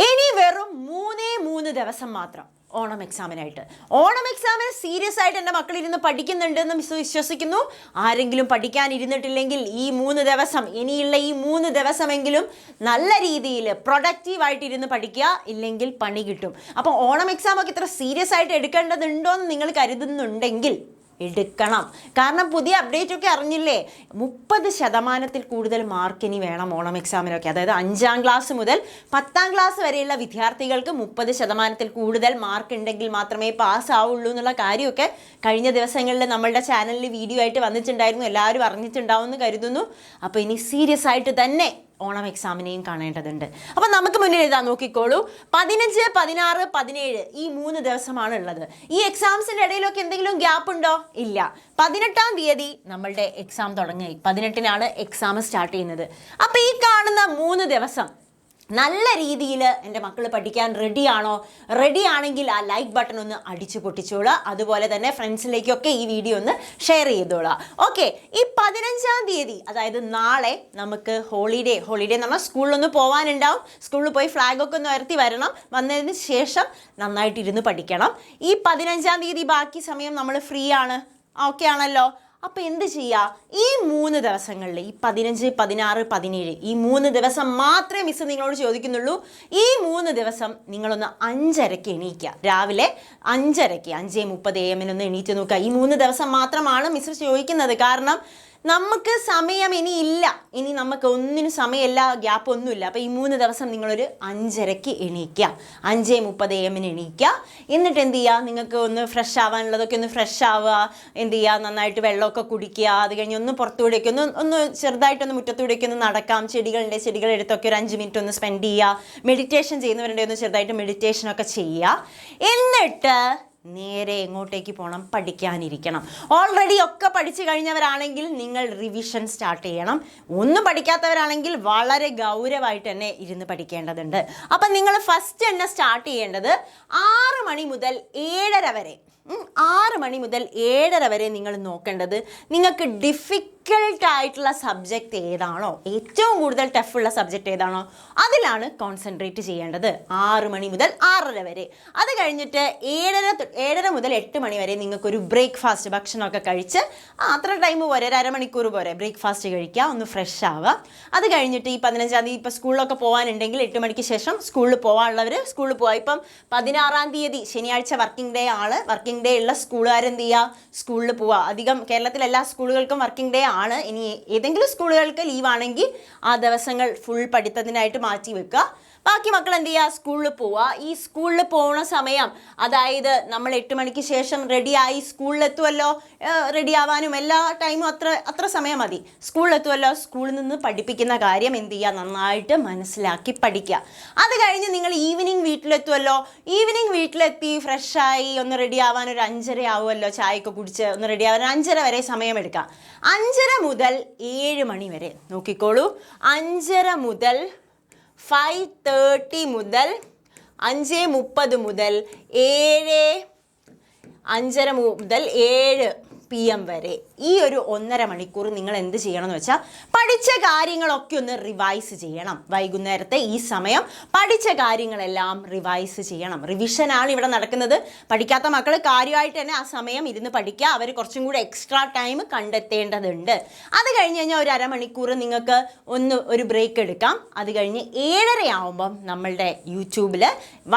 ഇനി വെറും മൂന്ന് ദിവസം മാത്രം ഓണം എക്സാമിനായിട്ട്. ഓണം എക്സാമിന് സീരിയസ് ആയിട്ട് എൻ്റെ മക്കളിരുന്ന് പഠിക്കുന്നുണ്ടെന്ന് വിശ്വസിക്കുന്നു. ആരെങ്കിലും പഠിക്കാനിരുന്നിട്ടില്ലെങ്കിൽ ഈ 3 ദിവസം, ഇനിയുള്ള ഈ 3 ദിവസമെങ്കിലും നല്ല രീതിയിൽ പ്രൊഡക്റ്റീവായിട്ടിരുന്ന് പഠിക്കുക, ഇല്ലെങ്കിൽ പണി കിട്ടും. അപ്പോൾ ഓണം എക്സാമൊക്കെ ഇത്ര സീരിയസ് ആയിട്ട് എടുക്കേണ്ടതുണ്ടോ എന്ന് നിങ്ങൾ കരുതുന്നുണ്ടെങ്കിൽ എടുക്കണം. കാരണം പുതിയ അപ്ഡേറ്റ് ഒക്കെ അറിഞ്ഞില്ലേ, 30% കൂടുതൽ മാർക്ക് ഇനി വേണം ഓണം എക്സാമിനൊക്കെ. അതായത് 5ാം ക്ലാസ് മുതൽ 10ാം ക്ലാസ് വരെയുള്ള വിദ്യാർത്ഥികൾക്ക് 30% കൂടുതൽ മാർക്ക് ഉണ്ടെങ്കിൽ മാത്രമേ പാസ് ആവുള്ളൂ എന്നുള്ള കാര്യമൊക്കെ കഴിഞ്ഞ ദിവസങ്ങളിൽ നമ്മളുടെ ചാനലിൽ വീഡിയോ ആയിട്ട് വന്നിട്ടുണ്ടായിരുന്നു. എല്ലാവരും അറിഞ്ഞിട്ടുണ്ടാവും എന്ന് കരുതുന്നു. അപ്പോൾ ഇനി സീരിയസ് ആയിട്ട് തന്നെ ഓണം എക്സാമിനെയും കാണേണ്ടതുണ്ട്. അപ്പം നമുക്ക് മുന്നിൽ ഇതാ നോക്കിക്കോളൂ, 15, 16, 17 ഈ 3 ദിവസമാണ് ഉള്ളത്. ഈ എക്സാംസിൻ്റെ ഇടയിലൊക്കെ എന്തെങ്കിലും ഗ്യാപ്പ് ഉണ്ടോ? ഇല്ല. 18ാം തീയതി നമ്മളുടെ എക്സാം തുടങ്ങി. 18നാണ് എക്സാം സ്റ്റാർട്ട് ചെയ്യുന്നത്. അപ്പം ഈ കാണുന്ന 3 ദിവസം നല്ല രീതിയിൽ എൻ്റെ മക്കൾ പഠിക്കാൻ റെഡിയാണോ? റെഡി ആണെങ്കിൽ ആ ലൈക്ക് ബട്ടൺ ഒന്ന് അടിച്ചു പൊട്ടിച്ചോളുക. അതുപോലെ തന്നെ ഫ്രണ്ട്സിലേക്കൊക്കെ ഈ വീഡിയോ ഒന്ന് ഷെയർ ചെയ്തോളുക. ഓക്കെ, ഈ 15ാം തീയതി, അതായത് നാളെ നമുക്ക് ഹോളിഡേ എന്ന് പറഞ്ഞാൽ സ്കൂളിലൊന്ന് പോകാനുണ്ടാവും. സ്കൂളിൽ പോയി ഫ്ലാഗൊക്കെ ഒന്ന് ഉയർത്തി വരണം. വന്നതിന് ശേഷം നന്നായിട്ടിരുന്ന് പഠിക്കണം. ഈ 15ാം തീയതി ബാക്കി സമയം നമ്മൾ ഫ്രീ ആണ്. ഓക്കെ ആണല്ലോ? അപ്പോൾ എന്ത് ചെയ്യുക? ഈ 3 ദിവസങ്ങളിൽ, ഈ 15, 16, 17 ഈ 3 ദിവസം മാത്രമേ മിസ് നിങ്ങളോട് ചോദിക്കുന്നുള്ളൂ. ഈ 3 ദിവസം നിങ്ങളൊന്ന് 5:30 എണീക്കുക. രാവിലെ 5:30, 5:30 AM എണീറ്റ് നോക്കുക. ഈ 3 ദിവസം മാത്രമാണ് മിസ് ചോദിക്കുന്നത്. കാരണം നമുക്ക് സമയം ഇനി ഇല്ല, ഇനി നമുക്ക് ഒന്നിനും സമയമില്ല, ഗ്യാപ്പ് ഒന്നുമില്ല. അപ്പോൾ ഈ 3 ദിവസം നിങ്ങളൊരു 5:30 എണീക്കുക, 5:30 AM എണീക്കുക. എന്നിട്ട് എന്ത് ചെയ്യുക? നിങ്ങൾക്ക് ഒന്ന് ഫ്രഷ് ആവാനുള്ളതൊക്കെ ഒന്ന് ഫ്രഷ് ആവുക. എന്ത് ചെയ്യുക? നന്നായിട്ട് വെള്ളമൊക്കെ കുടിക്കുക. അത് കഴിഞ്ഞ് ഒന്ന് പുറത്തുകൂടെയൊക്കെ ഒന്ന് ചെറുതായിട്ടൊന്ന് മുറ്റത്തൂടെയൊക്കെ ഒന്ന് നടക്കാം. ചെടികളെടുത്തൊക്കെ ഒരു 5 മിനിറ്റ് ഒന്ന് സ്പെൻഡ് ചെയ്യുക. മെഡിറ്റേഷൻ ചെയ്യുന്നവരുടെ ഒന്ന് ചെറുതായിട്ട് മെഡിറ്റേഷനൊക്കെ ചെയ്യുക. എന്നിട്ട് നേരെ എങ്ങോട്ടേക്ക് പോകണം? പഠിക്കാനിരിക്കണം. ഓൾറെഡി ഒക്കെ പഠിച്ചു കഴിഞ്ഞവരാണെങ്കിൽ നിങ്ങൾ റിവിഷൻ സ്റ്റാർട്ട് ചെയ്യണം. ഒന്നും പഠിക്കാത്തവരാണെങ്കിൽ വളരെ ഗൗരവമായിട്ട് തന്നെ ഇരുന്ന് പഠിക്കേണ്ടതുണ്ട്. അപ്പം നിങ്ങൾ ഫസ്റ്റ് തന്നെ സ്റ്റാർട്ട് ചെയ്യേണ്ടത് 6 മണി മുതൽ 7:30 വരെ 6 മണി മുതൽ 7:30 വരെ നിങ്ങൾ നോക്കേണ്ടത് നിങ്ങൾക്ക് ഡിഫിക്കൽട്ടായിട്ടുള്ള സബ്ജക്റ്റ് ഏതാണോ, ഏറ്റവും കൂടുതൽ ടഫുള്ള സബ്ജക്റ്റ് ഏതാണോ അതിലാണ് കോൺസെൻട്രേറ്റ് ചെയ്യേണ്ടത്. 6 മണി മുതൽ 6:30 വരെ. അത് കഴിഞ്ഞിട്ട് 7:30 മുതൽ 8 മണി വരെ നിങ്ങൾക്കൊരു ബ്രേക്ക്ഫാസ്റ്റ്, ഭക്ഷണമൊക്കെ കഴിച്ച് അത്ര ടൈം പോരെ, ഒരു അരമണിക്കൂർ പോരെ ബ്രേക്ക്ഫാസ്റ്റ് കഴിക്കുക, ഒന്ന് ഫ്രഷ് ആവുക. അത് കഴിഞ്ഞിട്ട് ഈ 15ാം തീയതി ഇപ്പോൾ സ്കൂളിലൊക്കെ പോകാനുണ്ടെങ്കിൽ 8 മണിക്ക് ശേഷം സ്കൂളിൽ പോകാനുള്ളവർ സ്കൂളിൽ പോകാം. ഇപ്പം 16ാം തീയതി ശനിയാഴ്ച വർക്കിംഗ് ഡേ ആണ്. വർക്കിംഗ് ഡേ ഉള്ള സ്കൂളുകാരെന്ത് ചെയ്യുക? സ്കൂളിൽ പോവുക. അധികം കേരളത്തിലെ എല്ലാ സ്കൂളുകൾക്കും വർക്കിംഗ് ഡേ ആണ്. ഇനി ഏതെങ്കിലും സ്കൂളുകൾക്ക് ലീവാണെങ്കിൽ ആ ദിവസങ്ങൾ ഫുൾ പഠിത്തത്തിനായിട്ട് മാറ്റി വെക്കുക. ബാക്കി മക്കൾ എന്ത് ചെയ്യുക? സ്കൂളിൽ പോവുക. ഈ സ്കൂളിൽ പോകുന്ന സമയം, അതായത് നമ്മൾ 8 മണിക്ക് ശേഷം റെഡിയായി സ്കൂളിലെത്തുമല്ലോ, റെഡി ആവാനും എല്ലാ ടൈമും അത്ര സമയം മതി. സ്കൂളിലെത്തുമല്ലോ, സ്കൂളിൽ നിന്ന് പഠിപ്പിക്കുന്ന കാര്യം എന്ത് ചെയ്യുക? നന്നായിട്ട് മനസ്സിലാക്കി പഠിക്കുക. അത് കഴിഞ്ഞ് നിങ്ങൾ ഈവനിങ് വീട്ടിലെത്തുമല്ലോ. ഈവനിങ് വീട്ടിലെത്തി ഫ്രഷായി ഒന്ന് റെഡി ആവാൻ ഒരു 5:30 ആവുമല്ലോ. ചായയൊക്കെ കുടിച്ച് ഒന്ന് റെഡി ആവാൻ 5:30 വരെ സമയമെടുക്കാം. 5:30 മുതൽ 7 മണി വരെ നോക്കിക്കോളൂ. 5:30 മുതൽ 5:30 മുതൽ 5:30 മുതൽ 5:30 മുതൽ 7 PM വരെ ഈ ഒരു 1.5 മണിക്കൂർ നിങ്ങൾ എന്ത് ചെയ്യണം എന്ന് വെച്ചാൽ പഠിച്ച കാര്യങ്ങളൊക്കെ ഒന്ന് റിവൈസ് ചെയ്യണം. വൈകുന്നേരത്തെ ഈ സമയം പഠിച്ച കാര്യങ്ങളെല്ലാം റിവൈസ് ചെയ്യണം. റിവിഷനാണ് ഇവിടെ നടക്കുന്നത്. പഠിക്കാത്ത മക്കൾ കാര്യമായിട്ട് തന്നെ ആ സമയം ഇരുന്ന് പഠിക്കുക. അവർ കുറച്ചും കൂടി എക്സ്ട്രാ ടൈം കണ്ടെത്തേണ്ടതുണ്ട്. അത് കഴിഞ്ഞ് കഴിഞ്ഞാൽ ഒരു അരമണിക്കൂർ നിങ്ങൾക്ക് ഒരു ബ്രേക്ക് എടുക്കാം. അത് കഴിഞ്ഞ് 7:30 ആവുമ്പം നമ്മളുടെ യൂട്യൂബിൽ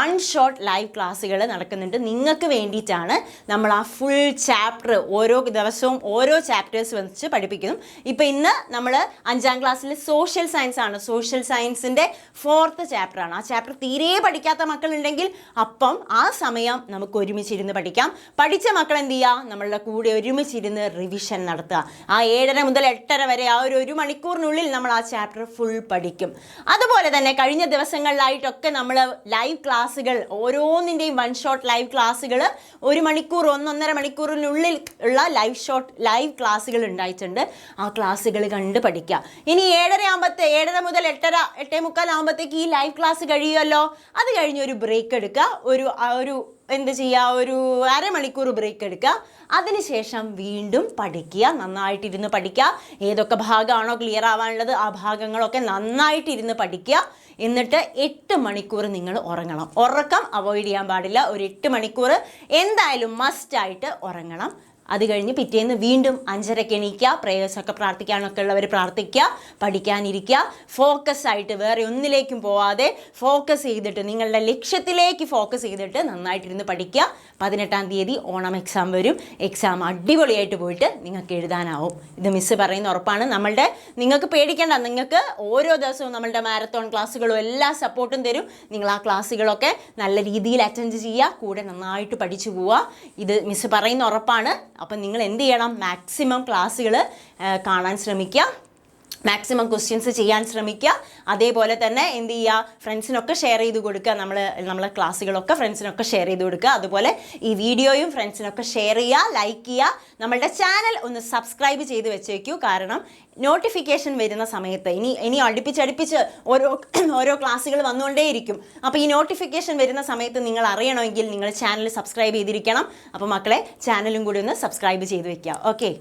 1 ഷോട്ട് ലൈവ് ക്ലാസ്സുകൾ നടക്കുന്നുണ്ട്. നിങ്ങൾക്ക് വേണ്ടിയിട്ടാണ് നമ്മൾ ആ ഫുൾ ചാപ്റ്റർ ഓരോ ദിവസവും ഓരോ ചാപ്റ്റേഴ്സ് വെച്ച് പഠിപ്പിക്കുന്നു. ഇപ്പം ഇന്ന് നമ്മൾ 5ാം ക്ലാസ്സിൽ സോഷ്യൽ സയൻസ് ആണ്. സോഷ്യൽ സയൻസിൻ്റെ 4th ചാപ്റ്ററാണ്. ആ ചാപ്റ്റർ തീരെ പഠിക്കാത്ത മക്കളുണ്ടെങ്കിൽ അപ്പം ആ സമയം നമുക്ക് ഒരുമിച്ചിരുന്ന് പഠിക്കാം. പഠിച്ച മക്കൾ എന്ത് ചെയ്യുക? നമ്മളുടെ കൂടെ ഒരുമിച്ചിരുന്ന് റിവിഷൻ നടത്തുക. ആ 7:30 മുതൽ 8:30 വരെ ആ ഒരു മണിക്കൂറിനുള്ളിൽ നമ്മൾ ആ ചാപ്റ്റർ ഫുൾ പഠിക്കും. അതുപോലെ തന്നെ കഴിഞ്ഞ ദിവസങ്ങളിലായിട്ടൊക്കെ നമ്മൾ ലൈവ് ക്ലാസ്സുകൾ, ഓരോന്നിൻ്റെയും 1 ഷോട്ട് ലൈവ് ക്ലാസ്സുകൾ 1 മണിക്കൂർ 1.5 മണിക്കൂറിനുള്ളിൽ ഉള്ള ലൈവ് ക്ലാസ്സുകൾ ഉണ്ടായിട്ടുണ്ട്. ആ ക്ലാസ്സുകൾ കണ്ട് പഠിക്കുക. ഇനി 7:30 മുതൽ 8:30 8:45 ആകുമ്പോഴത്തേക്ക് ഈ ലൈവ് ക്ലാസ് കഴിയുമല്ലോ. അത് കഴിഞ്ഞ് ഒരു ബ്രേക്ക് എടുക്കുക. ഒരു എന്ത് ചെയ്യുക, ഒരു അരമണിക്കൂർ ബ്രേക്ക് എടുക്കുക. അതിനുശേഷം വീണ്ടും പഠിക്കുക, നന്നായിട്ടിരുന്ന് പഠിക്കുക. ഏതൊക്കെ ഭാഗമാണോ ക്ലിയർ ആവാനുള്ളത് ആ ഭാഗങ്ങളൊക്കെ നന്നായിട്ടിരുന്ന് പഠിക്കുക. എന്നിട്ട് 8 മണിക്കൂർ നിങ്ങൾ ഉറങ്ങണം. ഉറക്കം അവോയ്ഡ് ചെയ്യാൻ പാടില്ല. ഒരു 8 മണിക്കൂർ എന്തായാലും മസ്റ്റായിട്ട് ഉറങ്ങണം. അത് കഴിഞ്ഞ് പിറ്റേന്ന് വീണ്ടും 5:30 എണീക്കുക. പ്രേയേഴ്സൊക്കെ പ്രാർത്ഥിക്കാനൊക്കെ ഉള്ളവർ പ്രാർത്ഥിക്കുക, പഠിക്കാനിരിക്കുക. ഫോക്കസ് ആയിട്ട് വേറെ ഒന്നിലേക്കും പോവാതെ ഫോക്കസ് ചെയ്തിട്ട് നിങ്ങളുടെ ലക്ഷ്യത്തിലേക്ക് ഫോക്കസ് ചെയ്തിട്ട് നന്നായിട്ടിരുന്ന് പഠിക്കുക. 18-ാം തീയതി ഓണം എക്സാം വരും. എക്സാം അടിപൊളിയായിട്ട് പോയിട്ട് നിങ്ങൾക്ക് എഴുതാനാവും. ഇത് മിസ്സ് പറയുന്ന ഉറപ്പാണ്. നിങ്ങൾക്ക് പേടിക്കേണ്ട, നിങ്ങൾക്ക് ഓരോ ദിവസവും നമ്മളുടെ മാരത്തോൺ ക്ലാസ്സുകളും എല്ലാ സപ്പോർട്ടും തരും. നിങ്ങൾ ആ ക്ലാസ്സുകളൊക്കെ നല്ല രീതിയിൽ അറ്റൻഡ് ചെയ്യുക, കൂടെ നന്നായിട്ട് പഠിച്ചു പോവുക. ഇത് മിസ്സ് പറയുന്ന ഉറപ്പാണ്. അപ്പം നിങ്ങൾ എന്ത് ചെയ്യണം, മാക്സിമം ക്ലാസ്സുകൾ കാണാൻ ശ്രമിക്കുക, മാക്സിമം ക്വസ്റ്റ്യൻസ് ചെയ്യാൻ ശ്രമിക്കുക. അതേപോലെ തന്നെ എന്ത് ചെയ്യുക, ഫ്രണ്ട്സിനൊക്കെ ഷെയർ ചെയ്ത് കൊടുക്കുക. നമ്മളെ ക്ലാസ്സുകളൊക്കെ ഫ്രണ്ട്സിനൊക്കെ ഷെയർ ചെയ്ത് കൊടുക്കുക. അതുപോലെ ഈ വീഡിയോയും ഫ്രണ്ട്സിനൊക്കെ ഷെയർ ചെയ്യുക, ലൈക്ക് ചെയ്യുക. നമ്മളുടെ ചാനൽ ഒന്ന് സബ്സ്ക്രൈബ് ചെയ്ത് വെച്ചേക്കൂ. കാരണം നോട്ടിഫിക്കേഷൻ വരുന്ന സമയത്ത് ഇനി അടുപ്പിച്ചടുപ്പിച്ച് ഓരോ ക്ലാസ്സുകൾ വന്നുകൊണ്ടേയിരിക്കും. അപ്പോൾ ഈ നോട്ടിഫിക്കേഷൻ വരുന്ന സമയത്ത് നിങ്ങൾ അറിയണമെങ്കിൽ നിങ്ങൾ ചാനൽ സബ്സ്ക്രൈബ് ചെയ്തിരിക്കണം. അപ്പോൾ മക്കളെ, ചാനലും കൂടി ഒന്ന് സബ്സ്ക്രൈബ് ചെയ്ത് വെക്കുക. ഓക്കെ.